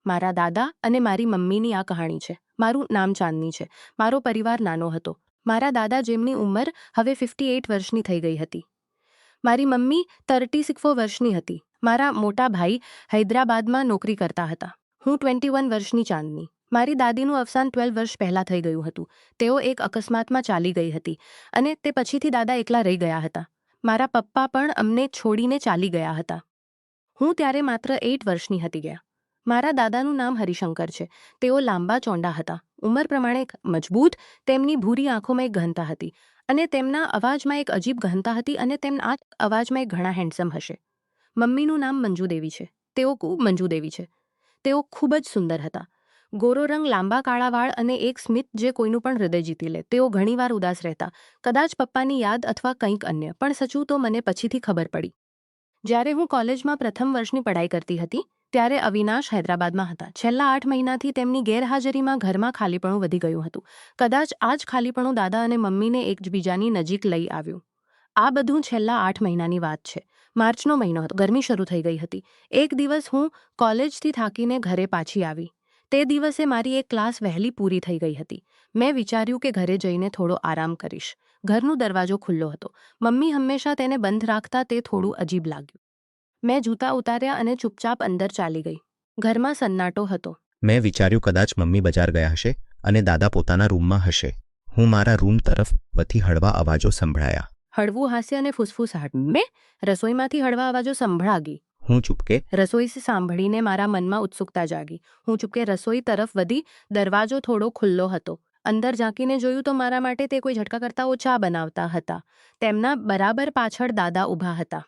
મારા દાદા અને મારી મમ્મીની આ કહાણી છે. મારું નામ ચાંદની છે. મારો પરિવાર નાનો હતો. મારા દાદા, જેમની ઉંમર હવે 58 વર્ષની થઈ ગઈ હતી. મારી મમ્મી 36 વર્ષની હતી. મારા મોટા ભાઈ હૈદરાબાદમાં નોકરી કરતા હતા. હું 21 વર્ષની ચાંદની. મારી દાદીનું અવસાન 12 વર્ષ પહેલાં થઈ ગયું હતું. તેઓ એક અકસ્માતમાં ચાલી ગઈ હતી અને તે પછીથી દાદા એકલા રહી ગયા હતા. મારા પપ્પા પણ અમને છોડીને ચાલી ગયા હતા. હું ત્યારે માત્ર 8 વર્ષની હતી ગયા. મારા દાદાનું નામ હરિશંકર છે. તેઓ લાંબા ચોંડા હતા, ઉંમર પ્રમાણે મજબૂત. તેમની ભૂરી આંખોમાં એક ગહનતા હતી અને તેમના અવાજમાં એક અજીબ ગહનતા હતી અને તેમના આ અવાજમાં એક ઘણા હેન્ડસમ હશે. મમ્મીનું નામ મંજુદેવી છે. તેઓ ખૂબ જ સુંદર હતા. ગોરો રંગ, લાંબા કાળા વાળ અને એક સ્મિત જે કોઈનું પણ હૃદય જીતી લે. તેઓ ઘણીવાર ઉદાસ રહેતા, કદાચ પપ્પાની યાદ અથવા કંઈક અન્ય. પણ સચું તો મને પછીથી ખબર પડી. જ્યારે હું કોલેજમાં પ્રથમ વર્ષની પઢાઈ કરતી હતી ત્યારે અવિનાશ હૈદરાબાદમાં હતા. છેલ્લા 8 મહિનાથી તેમની ગેરહાજરીમાં ઘરમાં ખાલીપણું વધી ગયું હતું. કદાચ આ જ ખાલીપણું દાદા અને મમ્મીને એકબીજાની નજીક લઈ આવ્યું. આ બધું છેલ્લા 8 મહિનાની વાત છે. માર્ચનો મહિનો હતો. ગરમી શરૂ થઈ ગઈ હતી. એક દિવસ હું કોલેજથી થાકીને ઘરે પાછી આવી. તે દિવસે મારી એક ક્લાસ વહેલી પૂરી થઈ ગઈ હતી. મેં વિચાર્યું કે ઘરે જઈને થોડો આરામ કરીશ. ઘરનો દરવાજો ખુલ્લો હતો. મમ્મી હંમેશા તેને બંધ રાખતા તે થોડું અજીબ લાગ્યું. મેં જૂતા ઉતાર્યા અને ચૂપચાપ અંદર ચાલી ગઈ. ઘરમાં સન્નાટો હતો. મેં વિચાર્યું કદાચ મમ્મી બજાર ગયા હશે અને દાદા પોતાના રૂમમાં હશે. હું મારા રૂમ તરફ વધી હળવા અવાજો સંભળાયા. હળવું હાસ્ય અને ફૂસફૂસાહટ. મેં રસોઈમાંથી હળવા અવાજો સંભળાગી. હું ચૂપકે રસોઈ સાંભળીને મારા મનમાં ઉત્સુકતા જાગી. હું ચૂપકે રસોઈ તરફ વધી. દરવાજો થોડો ખુલ્લો હતો. અંદર ઝાંકીને જોયું તો મારા માટે તે કોઈ ઝટકા કરતાં ઓછા બનાવતા હતા. તેમના બરાબર પાછળ દાદા ઊભા હતા.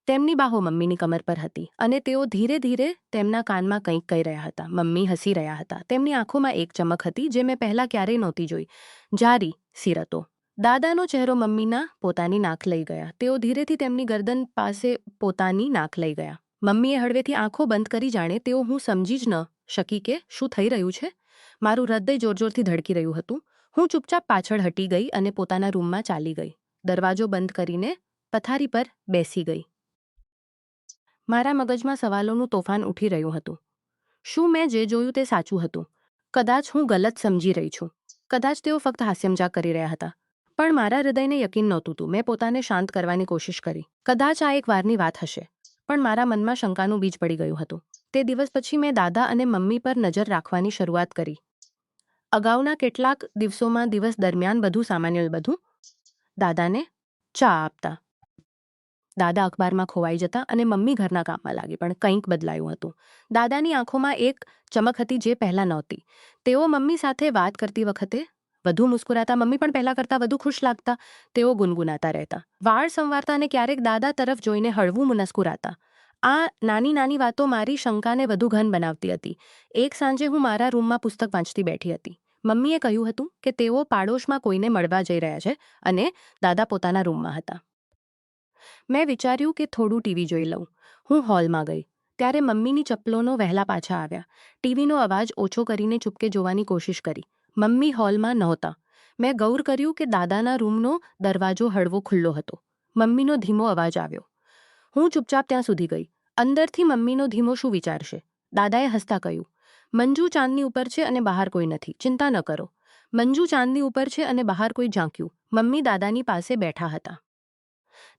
તેમની બાહો મમ્મીની કમર પર હતી અને તેઓ ધીરે ધીરે તેમના કાનમાં કંઈક કહી રહ્યા હતા. મમ્મી હસી રહ્યા હતા. તેમની આંખોમાં એક ચમક હતી જે મેં પહેલાં ક્યારેય નહોતી જોઈ. જારી સિરતો. દાદાનો ચહેરો મમ્મીના પોતાની નાક લઈ ગયા. તેઓ ધીરેથી તેમની ગરદન પાસે પોતાની નાક લઈ ગયા. મમ્મીએ હળવેથી આંખો બંધ કરી, જાણે તેઓ હું સમજી જ ન શકી કે શું થઈ રહ્યું છે. મારું હૃદય જોરજોરથી ધડકી રહ્યું હતું. હું ચૂપચાપ પાછળ હટી ગઈ અને પોતાના રૂમમાં ચાલી ગઈ. દરવાજો બંધ કરીને પથારી પર બેસી ગઈ. મારા મગજમાં સવાલોનું તોફાન ઉઠી રહ્યું હતું. શું મેં જે જોયું તે સાચું હતું? કદાચ હું ગલત સમજી રહી છું. કદાચ તેઓ ફક્ત હાસ્યમજાક કરી રહ્યા હતા. પણ મારા હૃદયને યકીન નહોતું. મેં પોતાને શાંત કરવાની કોશિશ કરી. કદાચ આ એક વારની વાત હશે. પણ મારા મનમાં શંકાનું બીજ પડી ગયું હતું. તે દિવસ પછી મેં દાદા અને મમ્મી પર નજર રાખવાની શરૂઆત કરી. અગાઉના કેટલાક દિવસોમાં દિવસ દરમિયાન બધું સામાન્ય બધું. દાદાને ચા આપતા. દાદા અખબારમાં ખોવાઈ જતા અને મમ્મી ઘરના કામમાં લાગી. પણ કંઈક બદલાયું હતું. દાદાની આંખોમાં એક ચમક હતી જે પહેલાં નહોતી. તેઓ મમ્મી સાથે વાત કરતી વખતે વધુ મુસ્કુરાતા, મમ્મી પણ પહેલાં કરતાં વધુ ખુશ લાગતા. તેઓ ગુનગુનાતા રહેતા, વાળ સંવારતા અને ક્યારેક દાદા તરફ જોઈને હળવું મુસ્કુરાતા. આ નાની નાની વાતો મારી શંકાને વધુ ઘન બનાવતી હતી. એક સાંજે હું મારા રૂમમાં પુસ્તક વાંચતી બેઠી હતી. મમ્મીએ કહ્યું હતું કે તેઓ પાડોશમાં કોઈને મળવા જઈ રહ્યા છે અને દાદા પોતાના રૂમમાં હતા. મેં વિચાર્યું કે થોડું ટીવી જોઈ લઉં. હું હોલમાં ગઈ. ત્યારે મમ્મીની ચપ્પલોનો વહેલા પાછા આવ્યા. ટીવીનો અવાજ ઓછો કરીને ચૂપકે જોવાની કોશિશ કરી. મમ્મી હોલમાં નહોતા. મેં ગૌર કર્યું કે દાદાના રૂમનો દરવાજો હળવો ખુલ્લો હતો. મમ્મીનો ધીમો અવાજ આવ્યો. હું ચૂપચાપ ત્યાં સુધી ગઈ. અંદરથી મમ્મીનો ધીમો શું વિચારશે? દાદાએ હસતા કહ્યું, મંજુ ચાંદની ઉપર છે અને બહાર કોઈ નથી. ચિંતા ન કરો. મંજુ ચાંદની ઉપર છે અને બહાર કોઈ ઝાંક્યું. મમ્મી દાદાની પાસે બેઠા હતા.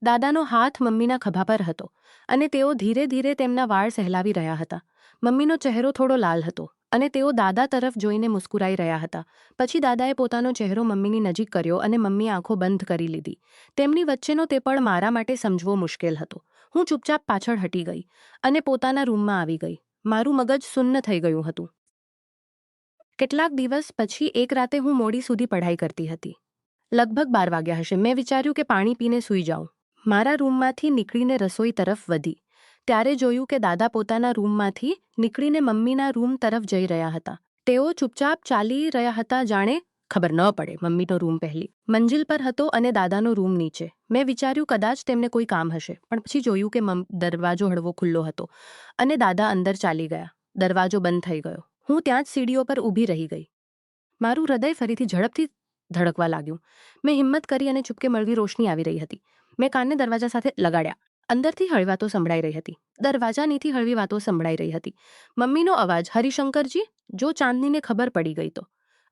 દાદાનો હાથ મમ્મીના ખભા પર હતો અને તેઓ ધીરે ધીરે તેમના વાળ સહેલાવી રહ્યા હતા. મમ્મીનો ચહેરો થોડો લાલ હતો અને તેઓ દાદા તરફ જોઈને મુસ્કુરાઈ રહ્યા હતા. પછી દાદાએ પોતાનો ચહેરો મમ્મીની નજીક કર્યો અને મમ્મીએ આંખો બંધ કરી લીધી. તેમની વચ્ચેનો તે પળ મારા માટે સમજવો મુશ્કેલ હતો. હું ચૂપચાપ પાછળ હટી ગઈ અને પોતાના રૂમમાં આવી ગઈ. મારું મગજ સુન્ન થઈ ગયું હતું. કેટલાક દિવસ પછી એક રાતે હું મોડી સુધી પઢાઈ કરતી હતી. લગભગ 12 વાગ્યા હશે. મેં વિચાર્યું કે પાણી પીને સૂઈ જાઉં. મારા રૂમમાંથી નીકળીને રસોઈ તરફ વધી. ત્યારે જોયું કે દાદા પોતાના રૂમમાંથી નીકળીને મમ્મીના રૂમ તરફ જઈ રહ્યા હતા. તેઓ ચૂપચાપ ચાલી રહ્યા હતા, જાણે ખબર ન પડે. મમ્મીનો રૂમ પહેલી મંજિલ પર હતો અને દાદાનો રૂમ નીચે. મેં વિચાર્યું કદાચ તેમને કોઈ કામ હશે. પણ પછી જોયું કે દરવાજો હળવો ખુલ્લો હતો અને દાદા અંદર ચાલી ગયા. દરવાજો બંધ થઈ ગયો. હું ત્યાં જ સીડીઓ પર ઊભી રહી ગઈ. મારું હૃદય ફરીથી ઝડપથી ધડકવા લાગ્યું. મેં હિંમત કરી અને ચૂપકે મળવી રોશની આવી રહી હતી. મેં કાનને દરવાજા સાથે લગાડ્યા. અંદરથી હળવી વાતો સંભળાઈ રહી હતી. દરવાજાનીથી હળવી વાતો સંભળાઈ રહી હતી. મમ્મીનો અવાજ, હરિશંકરજી, જો ચાંદનીને ખબર પડી ગઈ તો.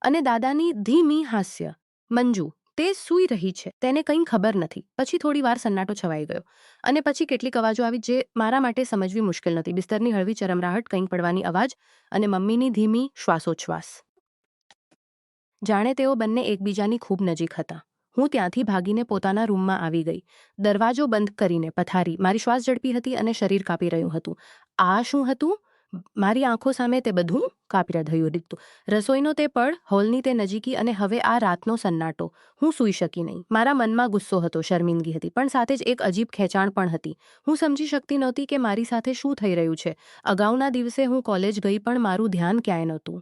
અને દાદાની ધીમી હાસ્ય, મંજુ, તે સૂઈ રહી છે, તેને કંઈ ખબર નથી. પછી થોડી વાર સન્નાટો છવાઈ ગયો. અને પછી કેટલીક અવાજો આવી જે મારા માટે સમજવી મુશ્કેલ નહોતી. બિસ્તરની હળવી ચરમરાહટ, કંઈક પડવાની અવાજ અને મમ્મીની ધીમી શ્વાસોચ્છ્વાસ. જાણે તેઓ બંને એકબીજાની ખૂબ નજીક હતા. હું ત્યાંથી ભાગીને પોતાના રૂમમાં આવી ગઈ. દરવાજો બંધ કરીને પથારી. મારી શ્વાસ ઝડપી હતી અને શરીર કાપી રહ્યું હતું. આ શું હતું? મારી આંખો સામે તે બધું કાપી રહ્યું હતું. રસોઈનો તે પળ, હોલની તે નજીકી અને હવે આ રાતનો સન્નાટો. હું સૂઈ શકી નહીં. મારા મનમાં ગુસ્સો હતો, શર્મિંદગી હતી, પણ સાથે જ એક અજીબ ખેંચાણ પણ હતી. હું સમજી શકતી નહોતી કે મારી સાથે શું થઈ રહ્યું છે. અગાઉના દિવસે હું કોલેજ ગઈ પણ મારું ધ્યાન ક્યાંય નહોતું.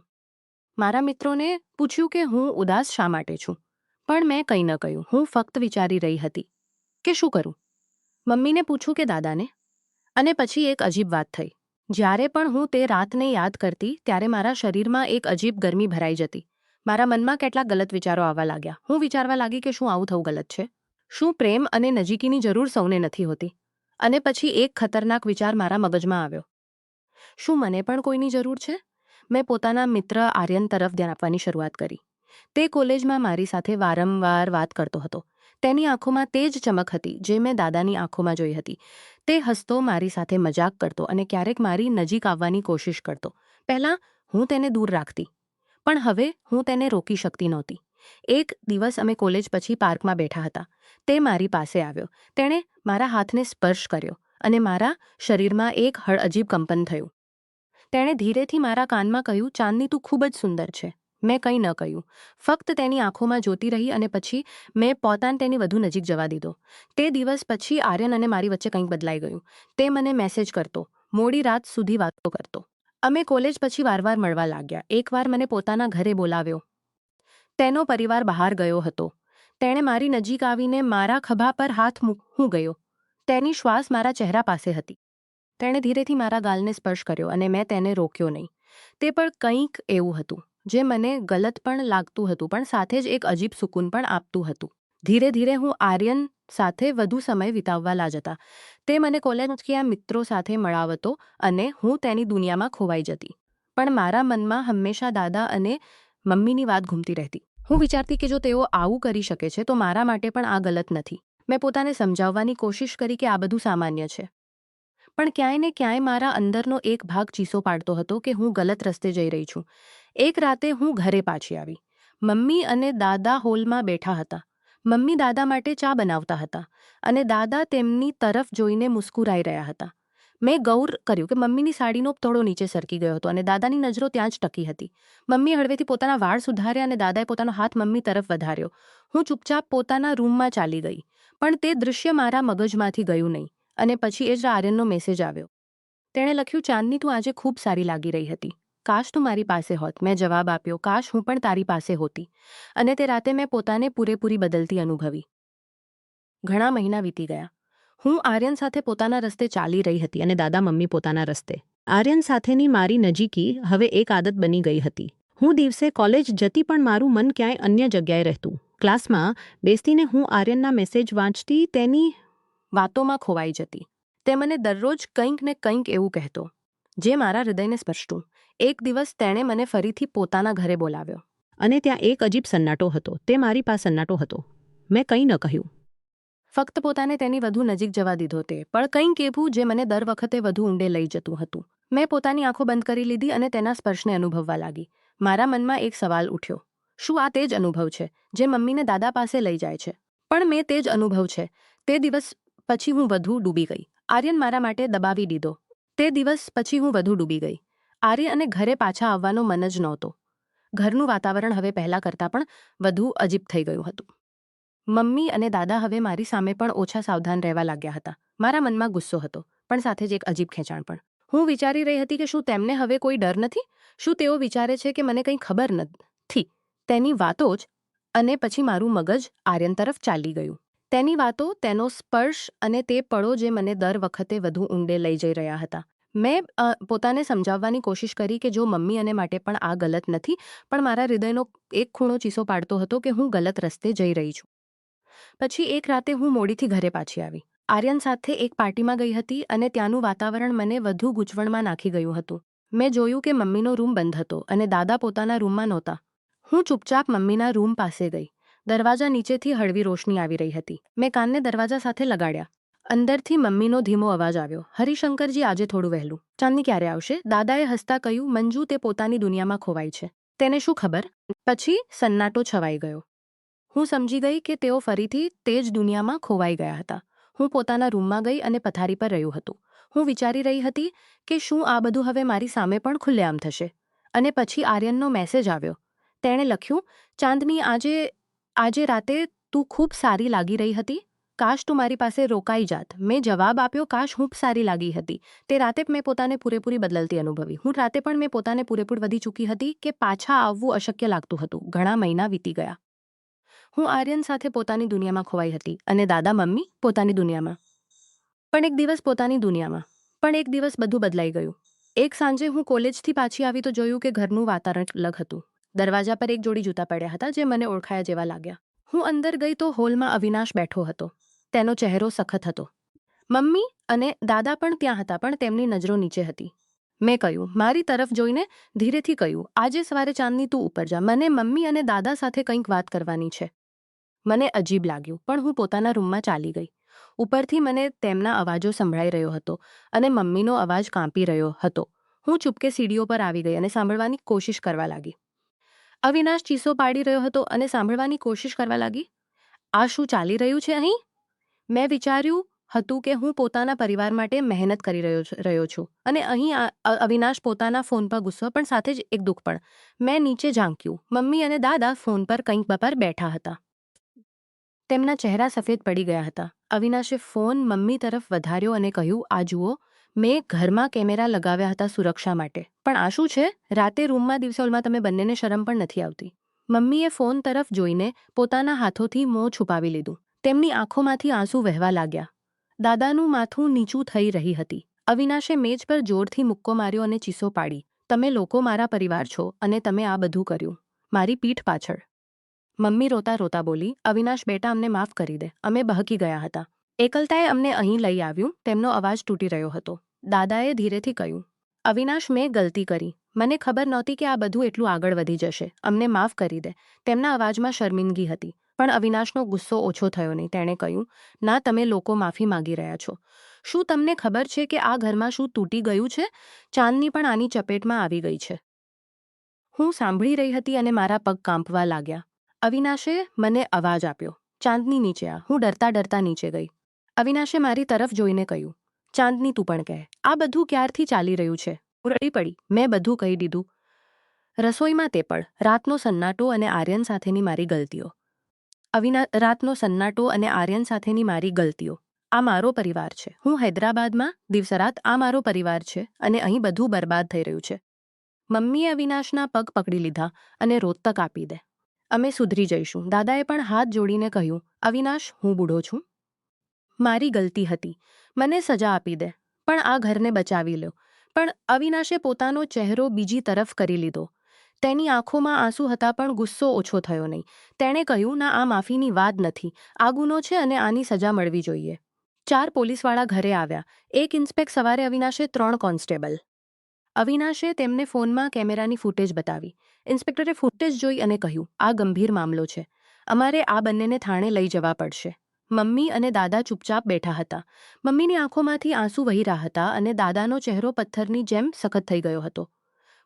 મારા મિત્રોને પૂછ્યું કે હું ઉદાસ શા માટે છું, પણ મેં કંઈ ન કહ્યું. હું ફક્ત વિચારી રહી હતી કે શું કરું. મમ્મીને પૂછું કે દાદાને? અને પછી એક અજીબ વાત થઈ. જ્યારે પણ હું તે રાતને યાદ કરતી ત્યારે મારા શરીરમાં એક અજીબ ગરમી ભરાઈ જતી. મારા મનમાં કેટલાક ગલત વિચારો આવવા લાગ્યા. હું વિચારવા લાગી કે શું આવું થવું ગલત છે? શું પ્રેમ અને નજીકીની જરૂર સૌને નથી હોતી? અને પછી એક ખતરનાક વિચાર મારા મગજમાં આવ્યો. શું મને પણ કોઈની જરૂર છે? મેં પોતાના મિત્ર આર્યન તરફ ધ્યાન આપવાની શરૂઆત કરી. તે કોલેજમાં મારી સાથે વારંવાર વાત કરતો હતો. તેની આંખોમાં તે જ ચમક હતી જે મેં દાદાની આંખોમાં જોઈ હતી. તે હસતો, મારી સાથે મજાક કરતો અને ક્યારેક મારી નજીક આવવાની કોશિશ કરતો. પહેલાં હું તેને દૂર રાખતી, પણ હવે હું તેને રોકી શકતી નહોતી. એક દિવસ અમે કોલેજ પછી પાર્કમાં બેઠા હતા. તે મારી પાસે આવ્યો. તેણે મારા હાથને સ્પર્શ કર્યો અને મારા શરીરમાં એક અજીબ કંપન થયું. તેણે ધીરેથી મારા કાનમાં કહ્યું, ચાંદની, તું ખૂબ જ સુંદર છે. મેં કંઈ ન કહ્યું, ફક્ત તેની આંખોમાં જોતી રહી અને પછી મેં પોતાને તેની વધુ નજીક જવા દીધો. તે દિવસ પછી આર્યન અને મારી વચ્ચે કંઈક બદલાઈ ગયું. તે મને મેસેજ કરતો, મોડી રાત સુધી વાતો કરતો. અમે કોલેજ પછી વારવાર મળવા લાગ્યા. એકવાર મને પોતાના ઘરે બોલાવ્યો. તેનો પરિવાર બહાર ગયો હતો. તેણે મારી નજીક આવીને મારા ખભા પર હાથ મૂકવું ગયો. તેની શ્વાસ મારા ચહેરા પાસે હતી. તેણે ધીરેથી મારા ગાલને સ્પર્શ કર્યો અને મેં તેને રોક્યો નહીં. તે પણ કંઈક એવું હતું જે મને ગલત પણ લાગતું હતું, પણ સાથે જ એક અજીબ સુકૂન પણ આપતું હતું. ધીરે ધીરે હું આર્યન સાથે વધુ સમય વિતાવવા જતા. તે મને કોલેજના મિત્રો સાથે મળાવતો અને હું તેની દુનિયામાં ખોવાઈ જતી. પણ મારા મનમાં હંમેશા દાદા અને મમ્મીની વાત ઘૂમતી રહેતી. હું વિચારતી કે જો તેઓ આવું કરી શકે છે તો મારા માટે પણ આ ગલત નથી. મેં પોતાને સમજાવવાની કોશિશ કરી કે આ બધું સામાન્ય છે. પણ ક્યાંય ને ક્યાંય મારા અંદરનો એક ભાગ ચીસો પાડતો હતો કે હું ગલત રસ્તે જઈ રહી છું. એક રાતે હું ઘરે પાછી આવી. મમ્મી અને દાદા હોલમાં બેઠા હતા. મમ્મી દાદા માટે ચા બનાવતા હતા અને દાદા તેમની તરફ જોઈને મુસ્કુરાઈ રહ્યા હતા. મેં ગૌર કર્યું કે મમ્મીની સાડીનો થોડો નીચે સરકી ગયો હતો અને દાદાની નજરો ત્યાં જ ટકી હતી. મમ્મીએ હળવેથી પોતાના વાળ સુધાર્યા અને દાદાએ પોતાનો હાથ મમ્મી તરફ વધાર્યો. હું ચૂપચાપ પોતાના રૂમમાં ચાલી ગઈ, પણ તે દૃશ્ય મારા મગજમાંથી ગયું નહીં. અને પછી એ જ આર્યનનો મેસેજ આવ્યો. તેણે લખ્યું, ચાંદની, તું આજે ખૂબ સારી લાગી રહી હતી. કાશ તું મારી પાસે હોત. મેં જવાબ આપ્યો, કાશ હું પણ તારી પાસે હોતી. અને તે રાતે મેં પોતાને પૂરેપૂરી બદલતી અનુભવી. ઘણા મહિના વીતી ગયા. હું આર્યન સાથે પોતાના રસ્તે ચાલી રહી હતી અને દાદા મમ્મી પોતાના રસ્તે. આર્યન સાથેની મારી નજીકી હવે એક આદત બની ગઈ હતી. હું દિવસે કોલેજ જતી પણ મારું મન ક્યાંય અન્ય જગ્યાએ રહેતું. ક્લાસમાં બેસીને હું આર્યનના મેસેજ વાંચતી, તેની વાતોમાં ખોવાઈ જતી. તે મને દરરોજ કંઈક ને કંઈક એવું કહેતો જે મારા હૃદયને સ્પર્શતું. એક દિવસ તેણે મને ફરીથી પોતાના ઘરે બોલાવ્યો અને ત્યાં એક અજીબ સન્નાટો હતો. તે મારી પાસે સન્નાટો હતો. મેં કંઈ ન કહ્યું, ફક્ત પોતાને તેની વધુ નજીક જવા દીધો. તે પણ કંઈક એવું જે મને દર વખતે વધુ ઊંડે લઈ જતું હતું. મેં પોતાની આંખો બંધ કરી લીધી અને તેના સ્પર્શને અનુભવવા લાગી. મારા મનમાં એક સવાલ ઉઠ્યો, શું આ તે જ અનુભવ છે જે મમ્મીને દાદા પાસે લઈ જાય છે? પણ મેં તે જ અનુભવ છે. તે દિવસ પછી હું વધુ ડૂબી ગઈ. આર્યન મારા માટે દબાવી દીધો. તે દિવસ પછી હું વધુ ડૂબી ગઈ. આર્યન અને ઘરે પાછા આવવાનો મન જ નહોતો. ઘરનું વાતાવરણ હવે પહેલાં કરતાં પણ વધુ અજીબ થઈ ગયું હતું. મમ્મી અને દાદા હવે મારી સામે પણ ઓછા સાવધાન રહેવા લાગ્યા હતા. મારા મનમાં ગુસ્સો હતો, પણ સાથે જ એક અજીબ ખેંચાણ પણ. હું વિચારી રહી હતી કે શું તેમને હવે કોઈ ડર નથી? શું તેઓ વિચારે છે કે મને કંઈ ખબર નથી? તેની વાતો જ. અને પછી મારું મગજ આર્યન તરફ ચાલી ગયું. તેની વાતો, તેનો સ્પર્શ અને તે પળો જે મને દર વખતે વધુ ઊંડે લઈ જઈ રહ્યા હતા. મેં પોતાને સમજાવવાની કોશિશ કરી કે જો મમ્મી અને માટે પણ આ ગલત નથી, પણ મારા હૃદયનો એક ખૂણો ચીસો પાડતો હતો કે હું ગલત રસ્તે જઈ રહી છું. પછી એક રાતે હું મોડીથી ઘરે પાછી આવી. આર્યન સાથે એક પાર્ટીમાં ગઈ હતી અને ત્યાંનું વાતાવરણ મને વધુ ગૂંચવણમાં નાખી ગયું હતું. મેં જોયું કે મમ્મીનો રૂમ બંધ હતો અને દાદા પોતાના રૂમમાં નહોતા. હું ચૂપચાપ મમ્મીના રૂમ પાસે ગઈ. દરવાજા નીચેથી હળવી રોશની આવી રહી હતી. મેં કાનને દરવાજા સાથે લગાડ્યા. અંદરથી મમ્મીનો ધીમો અવાજ આવ્યો. હરિશંકરજી, આજે થોડું વહેલું. ચાંદની ક્યારે આવશે? દાદાએ હસતા કહ્યું, મંજુ, તે પોતાની દુનિયામાં ખોવાઈ છે. તેને શું ખબર? પછી સન્નાટો છવાઈ ગયો. હું સમજી ગઈ કે તેઓ ફરીથી તે જ દુનિયામાં ખોવાઈ ગયા હતા. હું પોતાના રૂમમાં ગઈ અને પથારી પર રહ્યું હતું. હું વિચારી રહી હતી કે શું આ બધું હવે મારી સામે પણ ખુલ્લેઆમ થશે. અને પછી આર્યનનો મેસેજ આવ્યો. તેણે લખ્યું, ચાંદની, આજે રાતે તું ખૂબ સારી લાગી રહી હતી. કાશ તું મારી પાસે રોકાઈ જાત. મેં જવાબ આપ્યો, કાશ હું સારી લાગી હતી. તે રાતે મેં પોતાને પૂરેપૂરી બદલતી અનુભવી. હું રાતે પણ મેં પોતાને પૂરેપૂરી વધી ચૂકી હતી કે પાછા આવવું અશક્ય લાગતું હતું. ઘણા મહિના વીતી ગયા. હું આર્યન સાથે પોતાની દુનિયામાં ખોવાઈ હતી અને દાદા મમ્મી પોતાની દુનિયામાં. પણ એક દિવસ બધું બદલાઈ ગયું. એક સાંજે હું કોલેજથી પાછી આવી તો જોયું કે ઘરનું વાતાવરણ અલગ હતું. દરવાજા પર એક જોડી જૂતા પડ્યા હતા જે મને ઓળખાયા જેવા લાગ્યા. હું અંદર ગઈ તો હોલમાં અવિનાશ બેઠો હતો. તેનો ચહેરો સખત હતો. મમ્મી અને દાદા પણ ત્યાં હતા, પણ તેમની નજરો નીચે હતી. મેં કહ્યું, મારી તરફ જોઈને ધીરેથી કહ્યું, આજે સવારે ચાંદની તું ઉપર જા. મને મમ્મી અને દાદા સાથે કંઈક વાત કરવાની છે. મને અજીબ લાગ્યું, પણ હું પોતાના રૂમમાં ચાલી ગઈ. ઉપરથી મને તેમના અવાજો સંભળાઈ રહ્યો હતો અને મમ્મીનો અવાજ કાંપી રહ્યો હતો. હું ચૂપકે સીડીઓ પર આવી ગઈ અને સાંભળવાની કોશિશ કરવા લાગી. અવિનાશ ચીસો પાડી રહ્યો હતો અને સાંભળવાની કોશિશ કરવા લાગી. આ શું ચાલી રહ્યું છે અહીં? મેં વિચાર્યું હતું કે હું પોતાના પરિવાર માટે મહેનત કરી રહ્યો છું અને અહીં અવિનાશ પોતાના ફોન પર ગુસ્સો, પણ સાથે જ એક દુઃખ પણ. મેં નીચે ઝાંક્યું. મમ્મી અને દાદા ફોન પર કંઈક પર બેઠા હતા. તેમના ચહેરા સફેદ પડી ગયા હતા. અવિનાશે ફોન મમ્મી તરફ વધાર્યો અને કહ્યું, આ જુઓ, મેં ઘરમાં કેમેરા લગાવ્યા હતા સુરક્ષા માટે. પણ આ શું છે? રાતે રૂમમાં, દિવસે હોલમાં. તમે બંનેને શરમ પણ નથી આવતી. મમ્મીએ ફોન તરફ જોઈને પોતાના હાથોથી મોં છુપાવી લીધું. તેમની આંખોમાંથી આંસુ વહેવા લાગ્યા. દાદાનું માથું નીચું થઈ રહી હતી. અવિનાશે મેજ પર જોરથી મુક્કો માર્યો અને ચીસો પાડી, તમે લોકો મારા પરિવાર છો અને તમે આ બધું કર્યું મારી પીઠ પાછળ. મમ્મી રોતા રોતા બોલી, અવિનાશ બેટા, અમને માફ કરી દે. અમે બહકી ગયા હતા. એકલતાએ અમને અહીં લઈ આવ્યું. તેમનો અવાજ તૂટી રહ્યો હતો. દાદાએ ધીરેથી કહ્યું, અવિનાશ, મેં ગલતી કરી. મને ખબર નહોતી કે આ બધું એટલું આગળ વધી જશે. અમને માફ કરી દે. તેમના અવાજમાં શર્મિંદગી હતી. પણ અવિનાશનો ગુસ્સો ઓછો થયો નહીં. તેણે કહ્યું, ના, તમે લોકો માફી માંગી રહ્યા છો. શું તમને ખબર છે કે આ ઘરમાં શું તૂટી ગયું છે? ચાંદની પણ આની ચપેટમાં આવી ગઈ છે. હું સાંભળી રહી હતી અને મારા પગ કાંપવા લાગ્યા. અવિનાશે મને અવાજ આપ્યો, ચાંદની, નીચે આ. હું ડરતા ડરતા નીચે ગઈ. અવિનાશે મારી તરફ જોઈને કહ્યું, ચાંદની, તું પણ કહે. આ બધું ક્યારથી ચાલી રહ્યું છે? હું રડી પડી. મેં બધું કહી દીધું. રસોઈમાં તે પણ. રાતનો સન્નાટો અને આર્યન સાથેની મારી ગલતીઓ. રાતનો સન્નાટો અને આર્યન સાથેની મારી ગલતીઓ. આ મારો પરિવાર છે. હું હૈદરાબાદમાં દિવસરાત. આ મારો પરિવાર છે અને અહીં બધું બરબાદ થઈ રહ્યું છે. મમ્મીએ અવિનાશના પગ પકડી લીધા અને રોતક આપી દે. અમે સુધરી જઈશું. દાદાએ પણ હાથ જોડીને કહ્યું, અવિનાશ, હું બૂઢો છું. મારી ગલતી હતી. મને સજા આપી દે, પણ આ ઘરને બચાવી લો. પણ અવિનાશે પોતાનો ચહેરો બીજી તરફ કરી લીધો. તેની આંખોમાં આંસુ હતા, પણ ગુસ્સો ઓછો થયો નહીં. તેણે કહ્યું, ના, આ માફીની વાત નથી. આ ગુનો છે અને આની સજા મળવી જોઈએ. 4 પોલીસવાળા ઘરે આવ્યા. 1 ઇન્સ્પેક્ટર. સવારે અવિનાશે 3 કોન્સ્ટેબલ. અવિનાશે તેમને ફોનમાં કેમેરાની ફૂટેજ બતાવી. ઇન્સ્પેક્ટરે ફૂટેજ જોઈ અને કહ્યું, આ ગંભીર મામલો છે. અમારે આ બંનેને થાણે લઈ જવા પડશે. મમ્મી અને દાદા ચૂપચાપ બેઠા હતા. મમ્મીની આંખોમાંથી આંસુ વહી રહ્યા હતા અને દાદાનો ચહેરો પથ્થરની જેમ સખત થઈ ગયો હતો.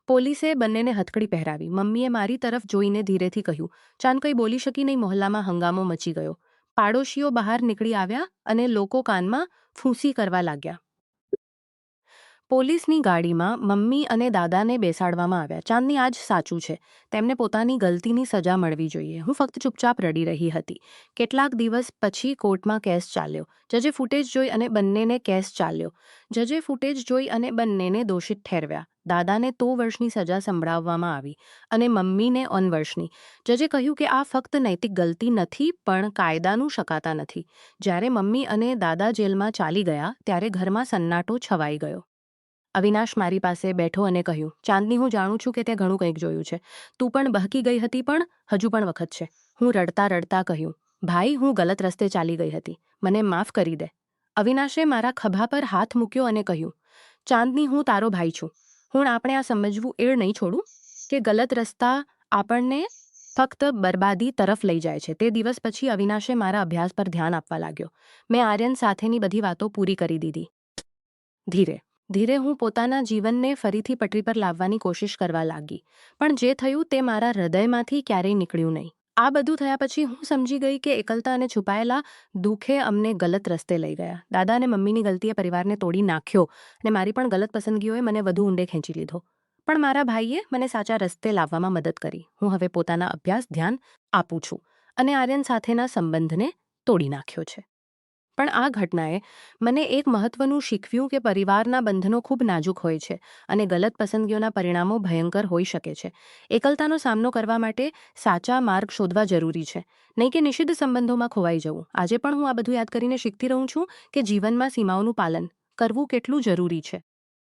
પોલીસે બંનેને હથકડી પહેરાવી. મમ્મીએ મારી તરફ જોઈને ધીરેથી કહ્યું, ચાંદ કંઈ બોલી શકી નહીં. મોહલ્લામાં હંગામો મચી ગયો. પાડોશીઓ બહાર નીકળી આવ્યા અને લોકો કાનમાં ફૂંસી કરવા લાગ્યા. પોલીસની ગાડીમાં મમ્મી અને દાદાને બેસાડવામાં આવ્યા. ચાંદની, આ જ સાચું છે. તેમને પોતાની ગલતીની સજા મળવી જોઈએ. હું ફક્ત ચૂપચાપ રડી રહી હતી. કેટલાક દિવસ પછી કોર્ટમાં કેસ ચાલ્યો. જજે ફૂટેજ જોઈ અને બંનેને દોષિત ઠેરવ્યા. દાદાને 3 વર્ષની સજા સંભળાવવામાં આવી અને મમ્મીને 9 વર્ષની. જજે કહ્યું કે આ ફક્ત નૈતિક ગલતી નથી, પણ કાયદાનું શકાતા નથી. જ્યારે મમ્મી અને દાદા જેલમાં ચાલી ગયા ત્યારે ઘરમાં સન્નાટો છવાઈ ગયો. અવિનાશ મારી પાસે બેઠો અને કહ્યું, ચાંદની, હું જાણું છું કે તે ઘણું કંઈક જોયું છે. તું પણ બહકી ગઈ હતી, પણ હજુ પણ વખત છે. હું રડતા રડતા કહ્યું, ભાઈ, હું ગલત રસ્તે ચાલી ગઈ હતી. મને માફ કરી દે. અવિનાશે મારા ખભા પર હાથ મૂક્યો અને કહ્યું, ચાંદની, હું તારો ભાઈ છું. હું આપણે આ સમજવું એ નહીં છોડું કે ગલત રસ્તા આપણને ફક્ત બરબાદી તરફ લઈ જાય છે. તે દિવસ પછી અવિનાશે મારા અભ્યાસ પર ધ્યાન આપવા લાગ્યો. મેં આર્યન સાથેની બધી વાતો પૂરી કરી દીધી. ધીરે ધીરે હું પોતાના જીવનને ફરીથી પટરી પર લાવવાની કોશિશ કરવા લાગી, પણ જે થયું તે મારા હૃદયમાંથી ક્યારેય નીકળ્યું નહીં. આ બધું થયા પછી હું સમજી ગઈ કે એકલતા અને છુપાયેલા દુઃખે અમને ગલત રસ્તે લઈ ગયા. દાદા અને મમ્મીની ગલતીએ પરિવારને તોડી નાખ્યો અને મારી પણ ગલત પસંદગીઓએ મને વધુ ઊંડે ખેંચી લીધો. પણ મારા ભાઈએ મને સાચા રસ્તે લાવવામાં મદદ કરી. હું હવે પોતાના અભ્યાસ ધ્યાન આપું છું અને આર્યન સાથેના સંબંધને તોડી નાખ્યો છે. પણ આ ઘટનાએ મને એક મહત્વનું શીખવ્યું કે પરિવારના બંધનો ખૂબ નાજુક હોય છે અને ગલત પસંદગીઓના પરિણામો ભયંકર હોઈ શકે છે. એકલતાનો સામનો કરવા માટે સાચા માર્ગ શોધવા જરૂરી છે, નહીં કે નિષિદ્ધ સંબંધોમાં ખોવાઈ જવું. આજે પણ હું આ બધું યાદ કરીને શીખતી રહું છું કે જીવનમાં સીમાઓનું પાલન કરવું કેટલું જરૂરી છે.